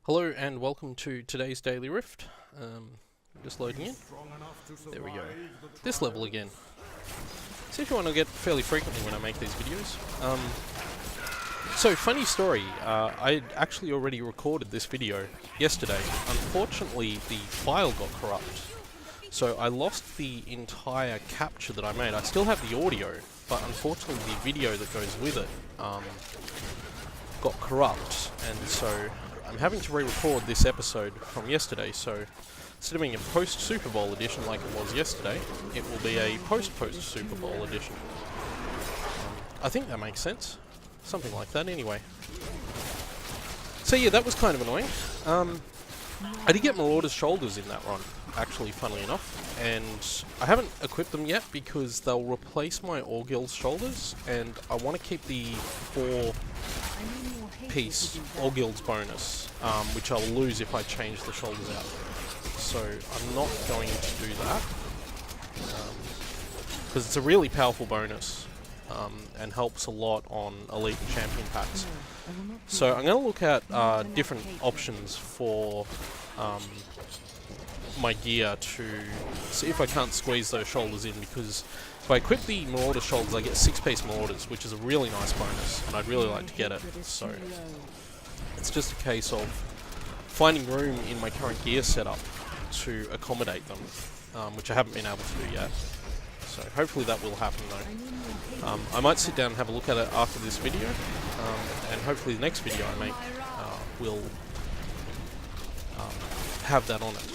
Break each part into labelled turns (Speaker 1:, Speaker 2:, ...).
Speaker 1: Hello and welcome to today's Daily Rift. Just loading in. There we go. This level again. It's actually one I get fairly frequently when I make these videos. So, funny story, I actually already recorded this video yesterday. Unfortunately, the file got corrupt. So I lost the entire capture that I made. I still have the audio, but unfortunately the video that goes with it got corrupt, and so I'm having to re-record this episode from yesterday. So instead of being a post-Super Bowl edition like it was yesterday, it will be a post-Super Bowl edition. I think that makes sense. Something like that anyway. So yeah, that was kind of annoying. I did get Marauder's shoulders in that run, actually, funnily enough, and I haven't equipped them yet because they'll replace my Orgil's shoulders, and I want to keep the 4-piece Orgil's bonus, which I'll lose if I change the shoulders out. So I'm not going to do that, because it's a really powerful bonus, and helps a lot on Elite and Champion packs. So I'm going to look at different options for my gear to see if I can't squeeze those shoulders in, because if I equip the Marauder shoulders I get 6-piece Marauders, which is a really nice bonus, and I'd really like to get it. So it's just a case of finding room in my current gear setup to accommodate them, which I haven't been able to do yet. So hopefully that will happen though. I might sit down and have a look at it after this video, and hopefully the next video I make will have that on it.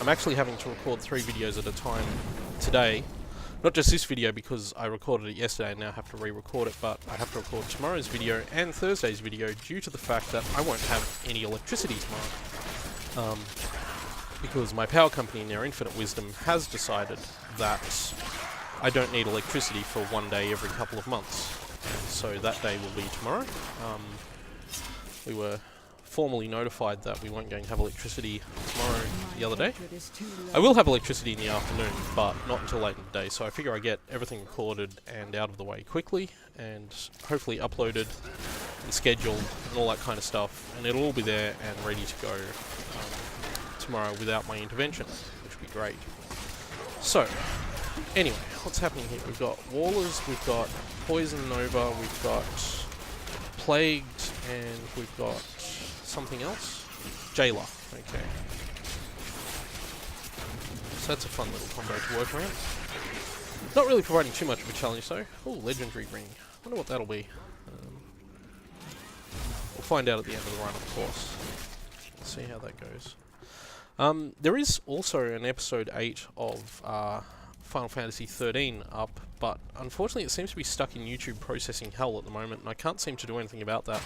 Speaker 1: I'm actually having to record 3 videos at a time today. Not just this video because I recorded it yesterday and now have to re-record it, but I have to record tomorrow's video and Thursday's video due to the fact that I won't have any electricity tomorrow. Because my power company in their infinite wisdom has decided that I don't need electricity for one day every couple of months. And so that day will be tomorrow. We were formally notified that we weren't going to have electricity tomorrow the other day. I will have electricity in the afternoon, but not until late in the day, so I figure I get everything recorded and out of the way quickly, and hopefully uploaded and scheduled and all that kind of stuff, and it'll all be there and ready to go tomorrow without my intervention, which would be great. So, anyway, what's happening here? We've got Wallers, we've got Poison Nova, we've got Plagued, and we've got something else? Jailer, okay. So that's a fun little combo to work around. Not really providing too much of a challenge though. Oh, Legendary Ring. Wonder what that'll be. We'll find out at the end of the run, of course. Let's see how that goes. There is also an episode 8 of Final Fantasy 13 up, but unfortunately it seems to be stuck in YouTube processing hell at the moment, and I can't seem to do anything about that.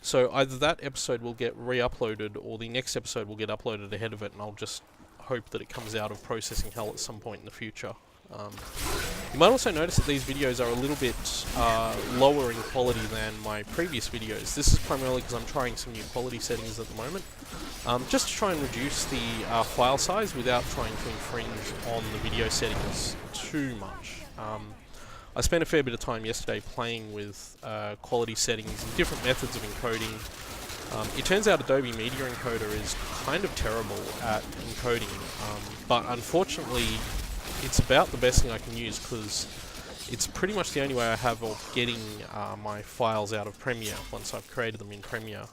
Speaker 1: So either that episode will get re-uploaded, or the next episode will get uploaded ahead of it, and I'll just hope that it comes out of processing hell at some point in the future. You might also notice that these videos are a little bit lower in quality than my previous videos. This is primarily because I'm trying some new quality settings at the moment, just to try and reduce the file size without trying to infringe on the video settings too much. I spent a fair bit of time yesterday playing with quality settings and different methods of encoding. It turns out Adobe Media Encoder is kind of terrible at encoding, but unfortunately it's about the best thing I can use because it's pretty much the only way I have of getting my files out of Premiere once I've created them in Premiere.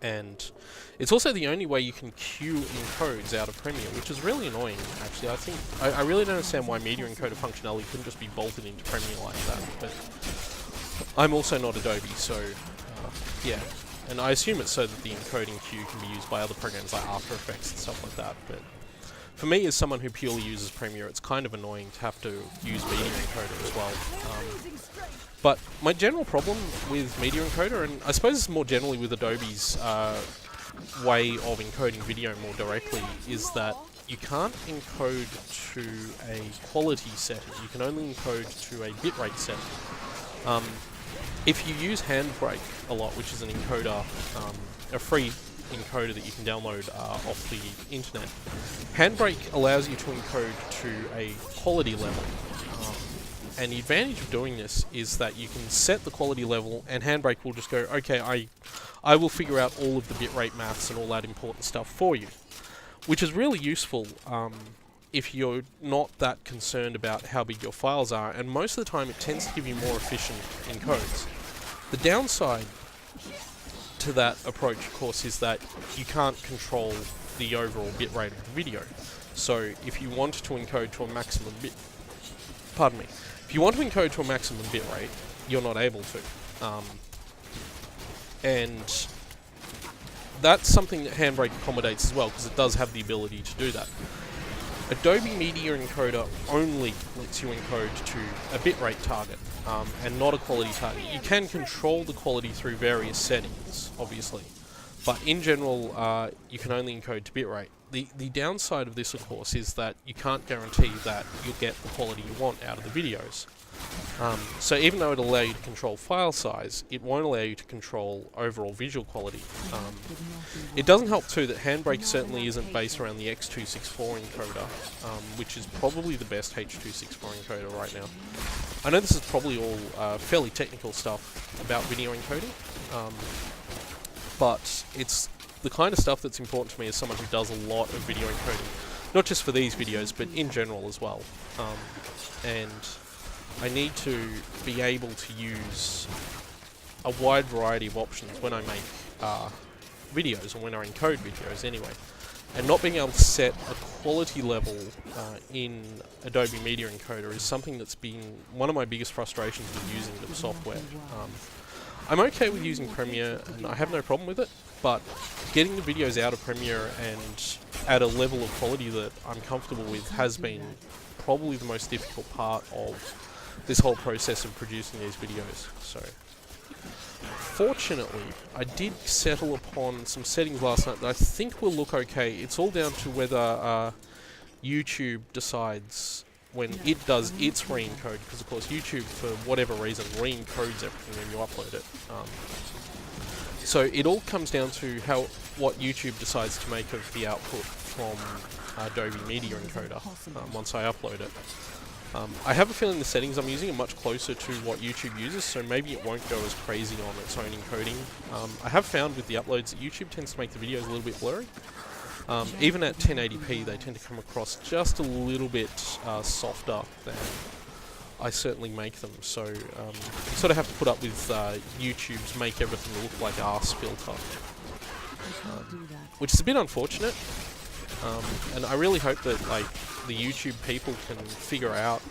Speaker 1: And it's also the only way you can queue encodes out of Premiere, which is really annoying, actually. I really don't understand why media encoder functionality couldn't just be bolted into Premiere like that, but I'm also not Adobe, so yeah. And I assume it's so that the encoding queue can be used by other programs like After Effects and stuff like that, but for me, as someone who purely uses Premiere, it's kind of annoying to have to use Media Encoder as well. But my general problem with Media Encoder, and I suppose it's more generally with Adobe's way of encoding video more directly, is that you can't encode to a quality setting. You can only encode to a bitrate setting. If you use Handbrake a lot, which is an encoder, a free encoder that you can download off the internet, Handbrake allows you to encode to a quality level. And the advantage of doing this is that you can set the quality level, and Handbrake will just go, okay, I will figure out all of the bitrate maths and all that important stuff for you, which is really useful if you're not that concerned about how big your files are, and most of the time it tends to give you more efficient encodes. The downside to that approach, of course, is that you can't control the overall bitrate of the video. So if you want to encode to a maximum if you want to encode to a maximum bitrate, you're not able to. And that's something that Handbrake accommodates as well, because it does have the ability to do that. Adobe Media Encoder only lets you encode to a bitrate target, and not a quality target. You can control the quality through various settings, obviously, but in general, you can only encode to bitrate. The downside of this, of course, is that you can't guarantee that you'll get the quality you want out of the videos. So even though it'll allow you to control file size, it won't allow you to control overall visual quality. It doesn't help too that Handbrake certainly isn't based around the X264 encoder, which is probably the best H264 encoder right now. I know this is probably all fairly technical stuff about video encoding, but it's the kind of stuff that's important to me as someone who does a lot of video encoding, not just for these videos, but in general as well. And I need to be able to use a wide variety of options when I make videos, or when I encode videos anyway. And not being able to set a quality level in Adobe Media Encoder is something that's been one of my biggest frustrations with using the software. I'm okay with using Premiere, and I have no problem with it, but getting the videos out of Premiere and at a level of quality that I'm comfortable with has been probably the most difficult part of this whole process of producing these videos. So, fortunately, I did settle upon some settings last night that I think will look okay. It's all down to whether YouTube decides when it does its re-encode, because of course YouTube, for whatever reason, re-encodes everything when you upload it. So it all comes down to what YouTube decides to make of the output from Adobe Media Encoder once I upload it. I have a feeling the settings I'm using are much closer to what YouTube uses, so maybe it won't go as crazy on its own encoding. I have found with the uploads that YouTube tends to make the videos a little bit blurry. Even at 1080p, they tend to come across just a little bit softer than I certainly make them. So you sort of have to put up with YouTube's make everything look like arse filter, which is a bit unfortunate. And I really hope that the YouTube people can figure out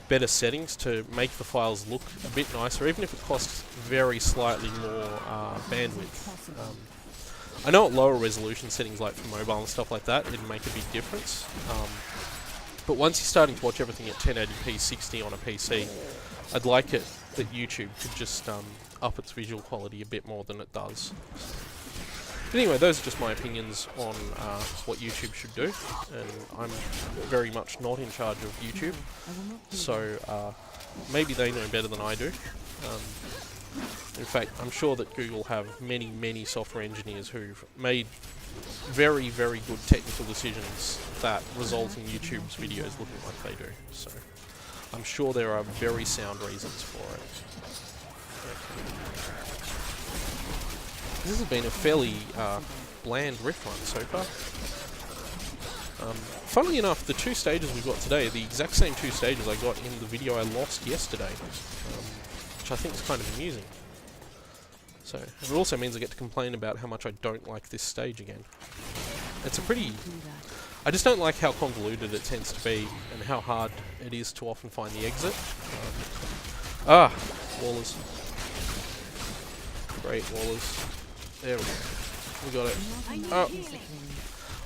Speaker 1: better settings to make the files look a bit nicer, even if it costs very slightly more bandwidth. I know at lower resolution settings, like for mobile and stuff like that, it'd make a big difference. But once you're starting to watch everything at 1080p 60 on a PC, I'd like it that YouTube could just up its visual quality a bit more than it does. But anyway, those are just my opinions on what YouTube should do, and I'm very much not in charge of YouTube, so maybe they know better than I do. In fact, I'm sure that Google have many, many software engineers who've made very, very good technical decisions that result in YouTube's videos looking like they do. So I'm sure there are very sound reasons for it. This has been a fairly bland riff run so far. Funnily enough, the two stages we've got today are the exact same two stages I got in the video I lost yesterday, which I think is kind of amusing. So, it also means I get to complain about how much I don't like this stage again. It's a pretty... I just don't like how convoluted it tends to be, and how hard it is to often find the exit. Wallers. Great wallers. There we go. We got it.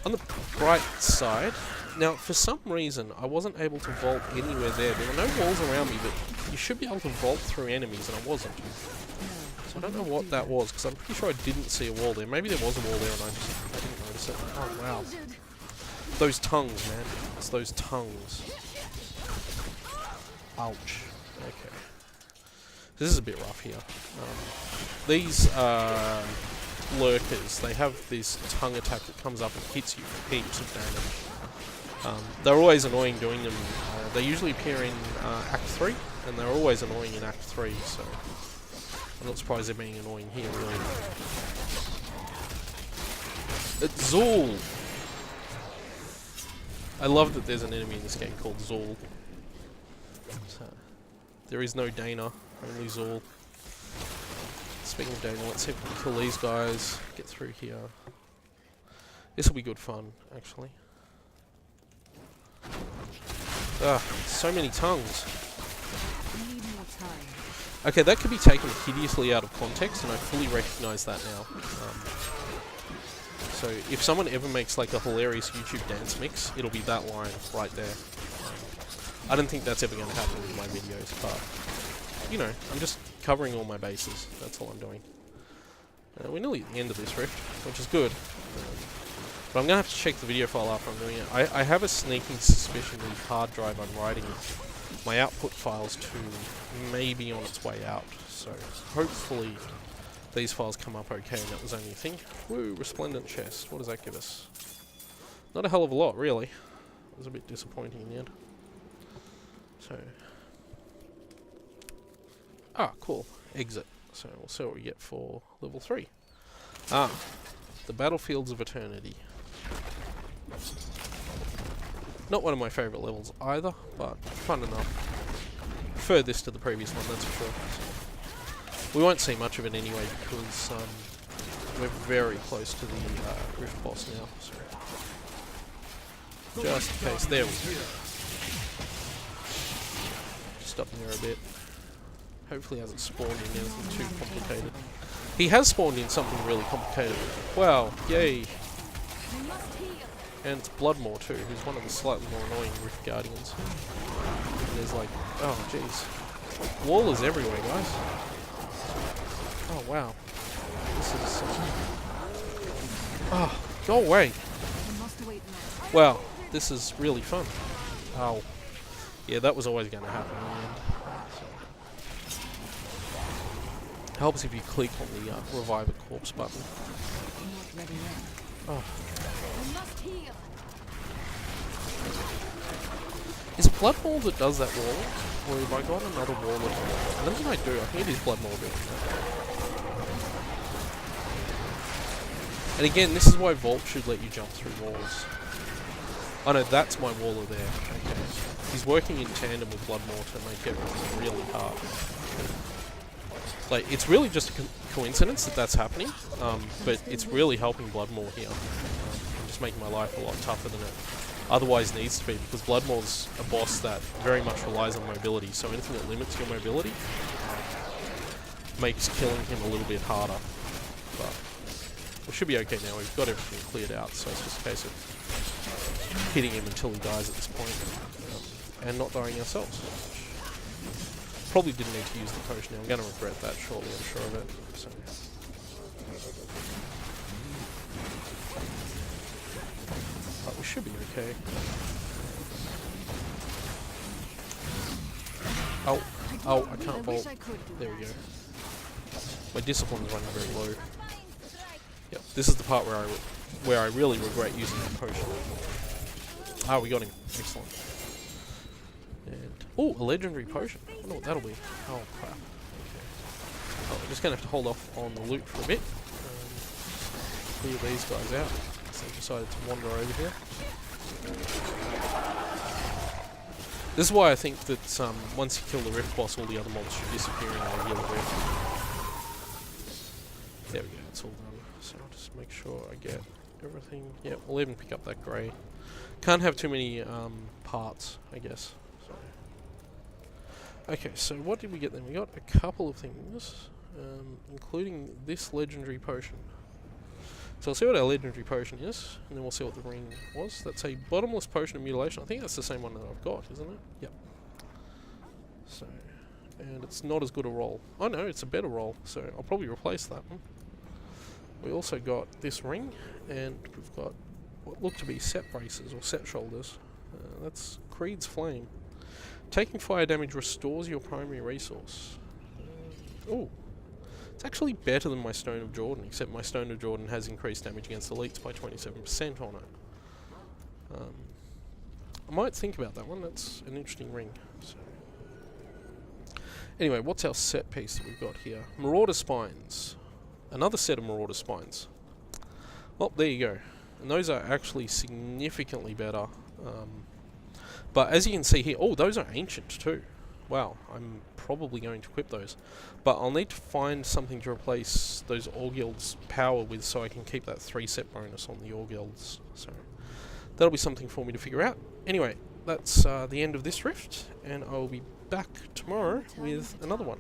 Speaker 1: On the right side, now for some reason I wasn't able to vault anywhere there. There were no walls around me, but you should be able to vault through enemies, and I wasn't. So I don't know what that was, because I'm pretty sure I didn't see a wall there. Maybe there was a wall there and I didn't notice it. Oh wow. Those tongues, man. It's those tongues. Ouch. Okay. This is a bit rough here. These lurkers, they have this tongue attack that comes up and hits you for heaps of damage. They're always annoying doing them. They usually appear in Act 3, and they're always annoying in Act 3, so I'm not surprised they're being annoying here, really. It's Zool! I love that there's an enemy in this game called Zool. So, there is no Dana, only Zool. Speaking of Dana, let's see if we can kill these guys, get through here. This will be good fun, actually. Ah, so many tongues. Okay, that could be taken hideously out of context, and I fully recognise that now. So, if someone ever makes like a hilarious YouTube dance mix, it'll be that line right there. I don't think that's ever going to happen in my videos, but, you know, I'm just covering all my bases. That's all I'm doing. We're nearly at the end of this rift, which is good. But I'm going to have to check the video file after I'm doing it. I have a sneaking suspicion the hard drive I'm writing my output files to may be on its way out. So hopefully these files come up okay, and that was only a thing. Woo, resplendent chest. What does that give us? Not a hell of a lot, really. It was a bit disappointing in the end. So... ah, cool. Exit. So we'll see what we get for level 3. Ah, the Battlefields of Eternity. Not one of my favourite levels either, but fun enough. Prefer this to the previous one, that's for sure. So we won't see much of it anyway, because we're very close to the Rift boss now. So just in case, there we go. Just up there a bit. Hopefully he hasn't spawned in anything too complicated. He has spawned in something really complicated. Wow, yay. And it's Bloodmore too, who's one of the slightly more annoying Rift Guardians. And there's like, oh jeez. Wall is everywhere, guys. Oh wow. This is... oh, go away. Wow, this is really fun. Oh. Yeah, that was always going to happen in the end. Helps if you click on the revive a corpse button. Oh. Is it Bloodmore that does that wall? Or have I got another wall? I don't think I do. I think it is Bloodmore doing that. And again, this is why Vault should let you jump through walls. Oh no, that's my waller there. Okay. He's working in tandem with Bloodmore to make everything really hard. Like, it's really just a coincidence that that's happening, but it's really helping Bloodmore here. Just making my life a lot tougher than it otherwise needs to be, because Bloodmore's a boss that very much relies on mobility, so anything that limits your mobility makes killing him a little bit harder. But we should be okay now, we've got everything cleared out, so it's just a case of hitting him until he dies at this point, and not dying ourselves. Probably didn't need to use the potion now. I'm going to regret that shortly, I'm sure of it. So. But we should be okay. Oh, oh, I can't vault. There we go. My discipline is running very low. Yep, this is the part where I really regret using that potion. Ah, we got him. Excellent. And oh, a legendary potion. I wonder what that'll be. Oh crap. Okay. Oh, we're just gonna have to hold off on the loot for a bit. Clear these guys out. So I decided to wander over here. This is why I think that once you kill the Rift boss, all the other mobs should disappear in a regular Rift. There we go. It's all done. So I'll just make sure I get everything. Yeah, we'll even pick up that grey. Can't have too many parts, I guess. Okay, so what did we get then? We got a couple of things, including this legendary potion. So I'll see what our legendary potion is, and then we'll see what the ring was. That's a bottomless potion of mutilation. I think that's the same one that I've got, isn't it? Yep. So, and it's not as good a roll. Oh no, it's a better roll, so I'll probably replace that one. We also got this ring, and we've got what look to be set braces, or set shoulders. That's Creed's Flame. Taking fire damage restores your primary resource. Oh, it's actually better than my Stone of Jordan, except my Stone of Jordan has increased damage against elites by 27% on it. I might think about that one. That's an interesting ring. So. Anyway, what's our set piece that we've got here? Marauder Spines. Another set of Marauder Spines. Well, there you go. And those are actually significantly better. But as you can see here, oh, those are ancient too. Wow, I'm probably going to equip those. But I'll need to find something to replace those Orgild's power with so I can keep that 3-set bonus on the Orgilds. So that'll be something for me to figure out. Anyway, that's the end of this rift, and I'll be back tomorrow with another one.